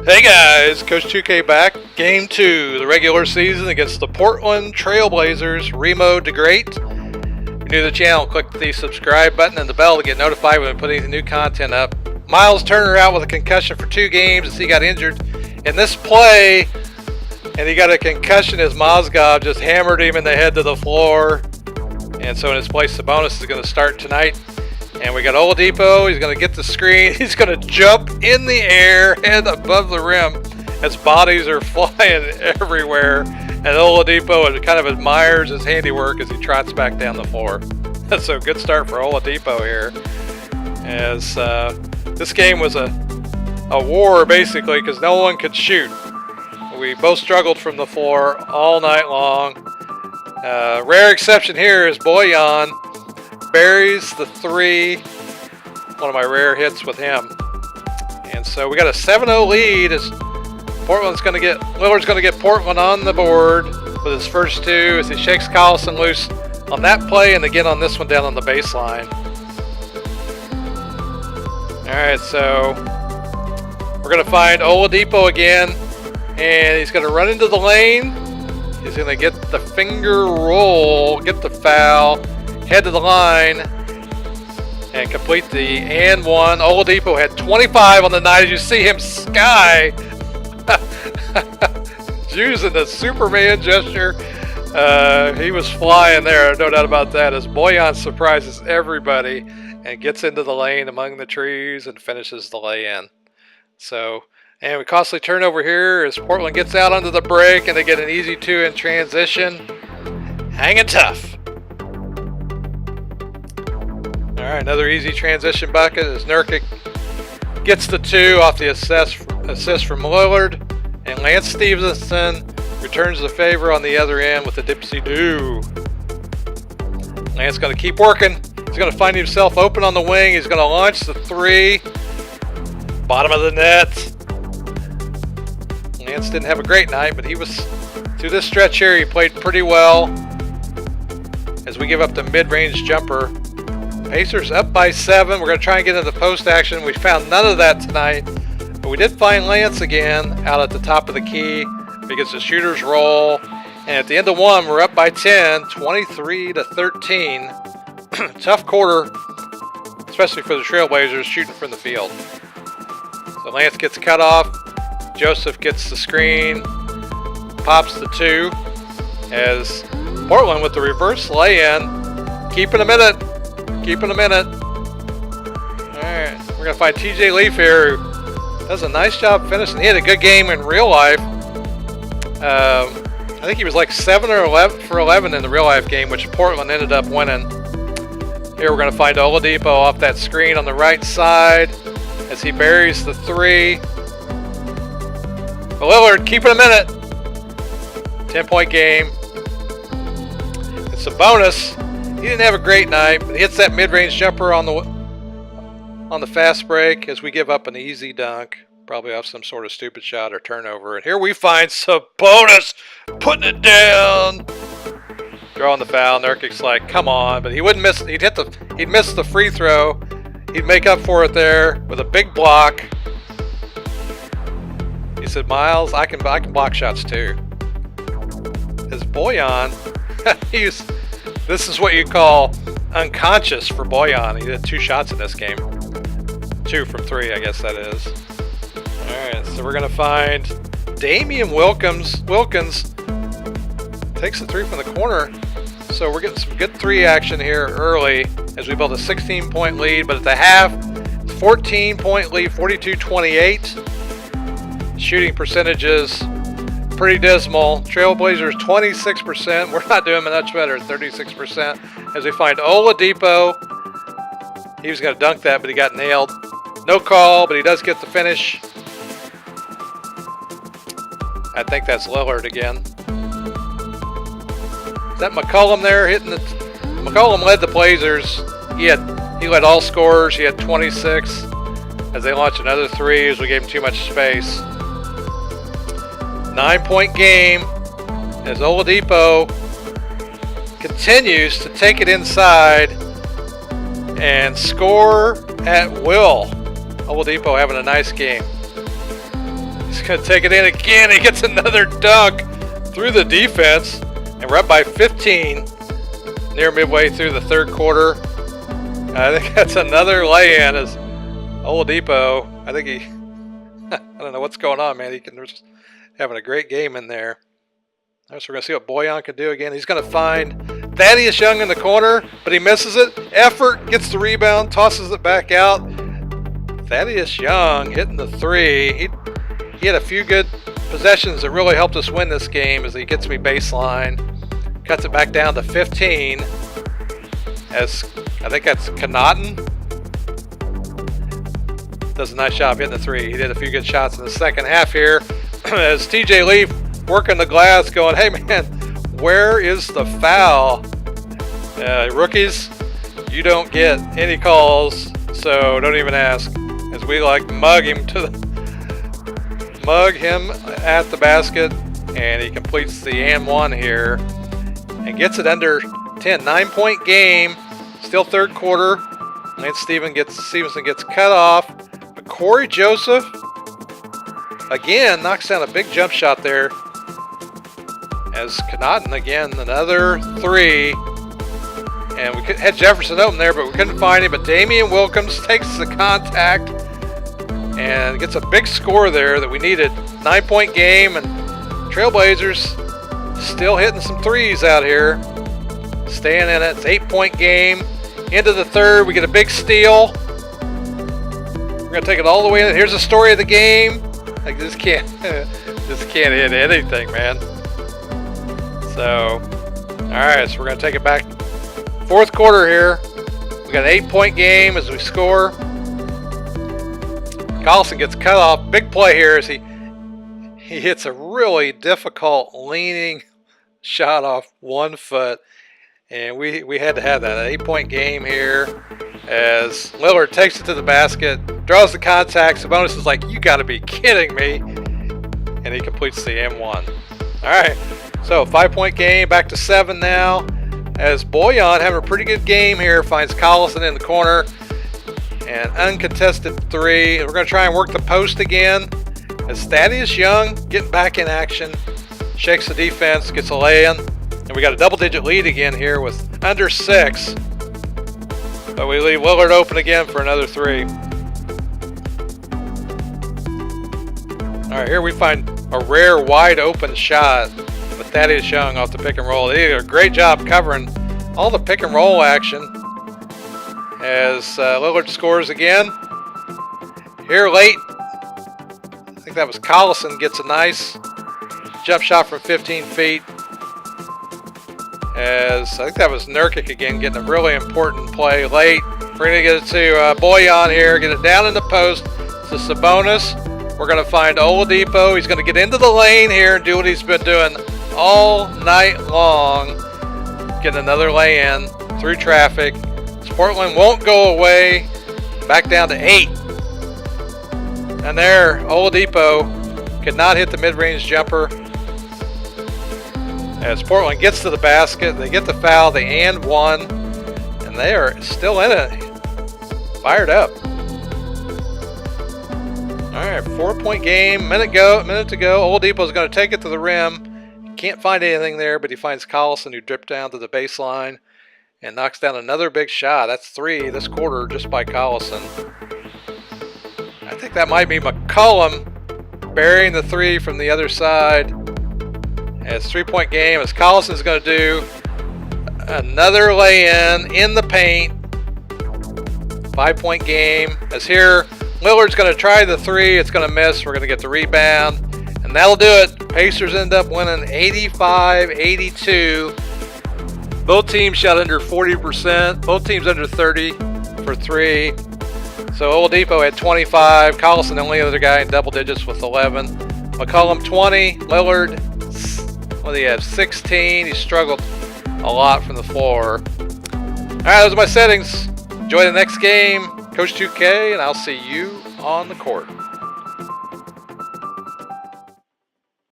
Hey guys, Coach 2K back. Game 2, the regular season against the Portland Trailblazers. Remo to Great. If you're new to the channel, click the subscribe button and the bell to get notified when we put any new content up. Miles Turner out with a concussion for 2 games as he got injured in this play, and he got a concussion as Mozgov just hammered him in the head to the floor. And so in his place, the bonus is going to start tonight. And we got Oladipo. He's going to get the screen. He's going to jump in the air, head above the rim, as bodies are flying everywhere. And Oladipo kind of admires his handiwork as he trots back down the floor. So good start for Oladipo here. As this game was a war, basically, because no one could shoot. We both struggled from the floor all night long. Rare exception here is Bojan. Buries the 3, one of my rare hits with him. And so we got a 7-0 lead as Lillard's going to get Portland on the board with his first 2 as he shakes Collison loose on that play and again on this one down on the baseline. Alright, so we're going to find Oladipo again, and he's going to run into the lane. He's going to get the finger roll, get the foul, head to the line, and complete the and one. Oladipo had 25 on the night as you see him sky. Using the Superman gesture. He was flying there, no doubt about that, as Bojan surprises everybody and gets into the lane among the trees and finishes the lay-in. So, and we costly turnover here as Portland gets out onto the break and they get an easy 2 in transition. Hanging tough. Alright, another easy transition bucket as Nurkic gets the 2 off the assist from Lillard. And Lance Stevenson returns the favor on the other end with a dipsy-do. Lance going to keep working. He's going to find himself open on the wing. He's going to launch the 3. Bottom of the net. Lance didn't have a great night, but he was, through this stretch here, he played pretty well. As we give up the mid-range jumper. Pacers up by 7. We're going to try and get into post action. We found none of that tonight. But we did find Lance again out at the top of the key because the shooters roll. And at the end of 1, we're up by 10, 23-13. Tough quarter, especially for the Trailblazers shooting from the field. So Lance gets cut off. Joseph gets the screen. Pops the 2. As Portland with the reverse lay-in. Keeping a minute. Alright, we're going to find TJ Leaf here, who does a nice job finishing. He had a good game in real life. I think he was like 7 or 11 for 11 in the real life game, which Portland ended up winning. Here we're going to find Oladipo off that screen on the right side as he buries the 3. Lillard keeping a minute. 10-point game. It's a bonus. He didn't have a great night, but he hits that mid-range jumper on the fast break as we give up an easy dunk, probably off some sort of stupid shot or turnover. And here we find Sabonis putting it down, drawing the foul. Nurkic's like, "Come on!" But he wouldn't miss. He'd miss the free throw. He'd make up for it there with a big block. He said, "Miles, I can block shots too." His Bojan, this is what you call unconscious for Bojan. He did 2 shots in this game. 2 from 3, I guess that is. Alright, so we're going to find Damian Wilkins takes the 3 from the corner. So we're getting some good 3 action here early as we build a 16-point lead. But at the half, 14-point lead, 42-28. Shooting percentages pretty dismal. Trailblazers 26%. We're not doing much better, 36%. As we find Oladipo. He was going to dunk that, but he got nailed. No call, but he does get the finish. I think that's Lillard again. Is that McCollum there hitting the... McCollum led the Blazers. He led all scorers. He had 26 as they launched another 3 as we gave him too much space. 9-point game as Oladipo continues to take it inside and score at will. Oladipo having a nice game. He's going to take it in again. He gets another dunk through the defense. And we're up by 15 near midway through the third quarter. I think that's another lay-in as Oladipo. I think he, I don't know what's going on, man. He can just having a great game in there. So we're going to see what Bojan can do again. He's going to find Thaddeus Young in the corner, but he misses it. Effort, gets the rebound, tosses it back out. Thaddeus Young hitting the three. He had a few good possessions that really helped us win this game as he gets me baseline. Cuts it back down to 15. As I think that's Connaughton. Does a nice job hitting the three. He did a few good shots in the second half here. As TJ Leaf working the glass going, hey man, where is the foul? Rookies, you don't get any calls, so don't even ask. As we like mug him at the basket, and he completes the and one here and gets it under 10. 9-point game, still third quarter. Lance Stevenson gets cut off, but Corey Joseph again knocks down a big jump shot there. As Connaughton again, another three. And we had Jefferson open there, but we couldn't find him. But Damian Wilkins takes the contact and gets a big score there that we needed. 9-point game, and Trailblazers still hitting some threes out here. Staying in it. It's 8-point game. Into the third, we get a big steal. We're going to take it all the way in. Here's the story of the game. Like, this can't hit anything, man. So, alright, so we're going to take it back. Fourth quarter here. We got an 8-point game as we score. Collison gets cut off. Big play here as he hits a really difficult leaning shot off 1 foot. And we had to have that. An 8-point game here as Lillard takes it to the basket, draws the contact. Sabonis is like, you got to be kidding me. And he completes the M1. All right, so 5-point game, back to 7 now. As Bojan having a pretty good game here, finds Collison in the corner. And uncontested three. We're going to try and work the post again. As Thaddeus Young getting back in action, shakes the defense, gets a lay-in. And we got a double-digit lead again here with under 6. But we leave Lillard open again for another three. All right, here we find a rare wide open shot with Thaddeus Young off the pick and roll. They did a great job covering all the pick and roll action. As Lillard scores again. Here late, I think that was Collison, gets a nice jump shot from 15 feet. As I think that was Nurkic again, getting a really important play late. We're going to get it to Bojan here, get it down in the post to Sabonis. We're going to find Oladipo. He's going to get into the lane here and do what he's been doing all night long. Get another lay-in through traffic. Portland won't go away. Back down to 8. And there, Oladipo could not hit the mid-range jumper. As Portland gets to the basket, they get the foul, they and one, and they are still in it. Fired up. All right, 4-point game, minute to go. Oladipo's going to take it to the rim. Can't find anything there, but he finds Collison, who dripped down to the baseline and knocks down another big shot. That's 3 this quarter just by Collison. I think that might be McCollum burying the 3 from the other side. It's 3-point game as Collison's going to do another lay-in in the paint. 5-point game as here Lillard's going to try the 3. It's going to miss. We're going to get the rebound. And that'll do it. Pacers end up winning 85-82. Both teams shot under 40%. Both teams under 30 for 3. So Oladipo had 25. Collison, the only other guy in double digits with 11. McCollum 20. Lillard, what do you have? 16. He struggled a lot from the floor. All right, those are my settings. Enjoy the next game. Coach 2K, and I'll see you on the court.